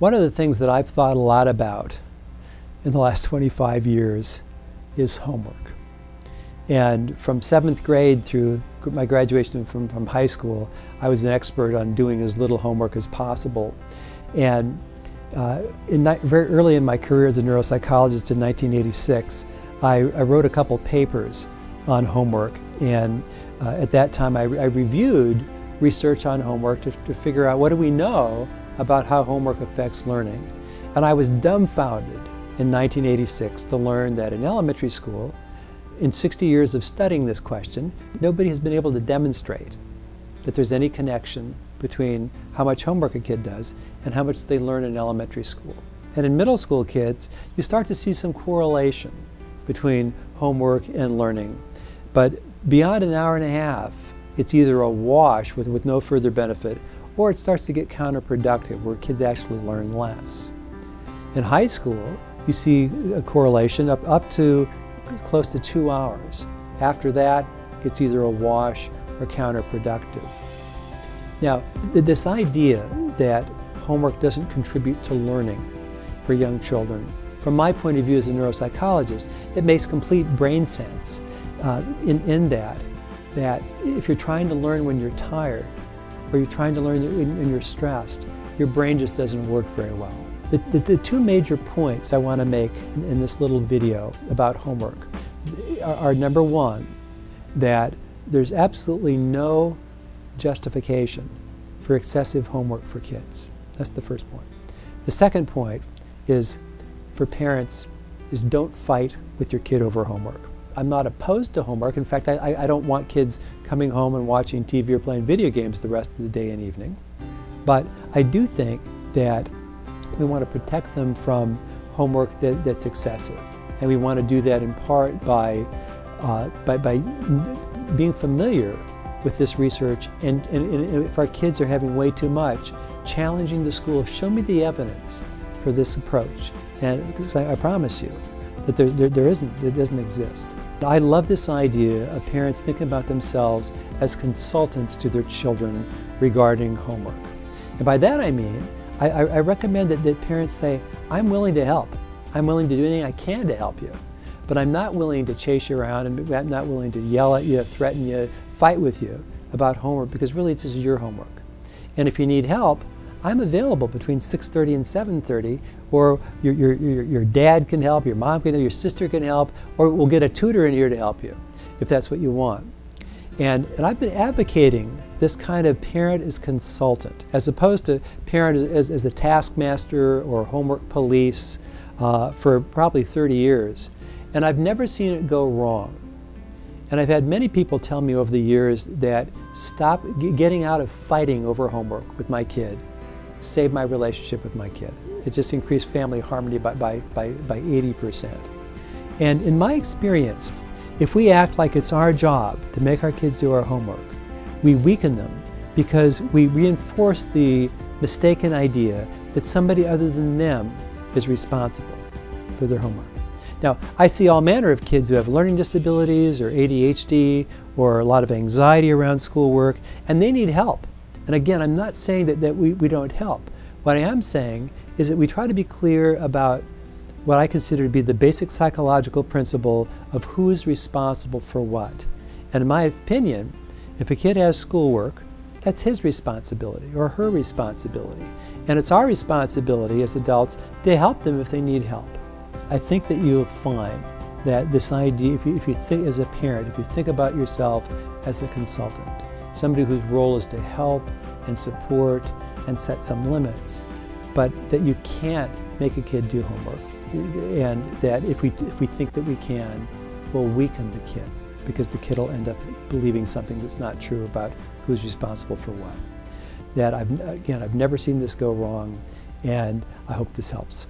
One of the things that I've thought a lot about in the last 25 years is homework. And from 7th grade through my graduation from high school, I was an expert on doing as little homework as possible. And very early in my career as a neuropsychologist in 1986, I wrote a couple papers on homework. And at that time, I reviewed research on homework to figure out what do we know about how homework affects learning. And I was dumbfounded in 1986 to learn that in elementary school, in 60 years of studying this question, nobody has been able to demonstrate that there's any connection between how much homework a kid does and how much they learn in elementary school. And in middle school kids, you start to see some correlation between homework and learning. But beyond an hour and a half, it's either a wash with no further benefit, or it starts to get counterproductive, where kids actually learn less. In high school, you see a correlation up to close to 2 hours. After that, it's either a wash or counterproductive. Now, this idea that homework doesn't contribute to learning for young children, from my point of view as a neuropsychologist, it makes complete brain sense in that if you're trying to learn when you're tired, or you're trying to learn when you're stressed, your brain just doesn't work very well. The two major points I want to make in this little video about homework are number one, that there's absolutely no justification for excessive homework for kids. That's the first point. The second point is, for parents, is don't fight with your kid over homework. I'm not opposed to homework. In fact, I don't want kids coming home and watching TV or playing video games the rest of the day and evening. But I do think that we want to protect them from homework that's excessive. And we want to do that in part by being familiar with this research, and if our kids are having way too much, challenging the school, show me the evidence for this approach. And because I promise you that it doesn't exist. I love this idea of parents thinking about themselves as consultants to their children regarding homework. And by that I mean, I recommend that parents say, I'm willing to help. I'm willing to do anything I can to help you. But I'm not willing to chase you around, and I'm not willing to yell at you, threaten you, fight with you about homework, because really this is your homework. And if you need help, I'm available between 6:30 and 7:30, or your dad can help, your mom can help, your sister can help, or we'll get a tutor in here to help you, if that's what you want. And I've been advocating this kind of parent as consultant, as opposed to parent as the taskmaster or homework police for probably 30 years. And I've never seen it go wrong. And I've had many people tell me over the years that stop getting out of fighting over homework with my kid saved my relationship with my kid. It just increased family harmony by 80%. And in my experience, if we act like it's our job to make our kids do our homework, we weaken them, because we reinforce the mistaken idea that somebody other than them is responsible for their homework. Now, I see all manner of kids who have learning disabilities or ADHD or a lot of anxiety around schoolwork, and they need help. And again, I'm not saying that we don't help. What I am saying is that we try to be clear about what I consider to be the basic psychological principle of who is responsible for what. And in my opinion, if a kid has schoolwork, that's his responsibility or her responsibility. And it's our responsibility as adults to help them if they need help. I think that you'll find that this idea, if you think as a parent, if you think about yourself as a consultant, somebody whose role is to help and support and set some limits, but that you can't make a kid do homework, and that if we think that we can, we'll weaken the kid, because the kid will end up believing something that's not true about who's responsible for what. That I've never seen this go wrong, and I hope this helps.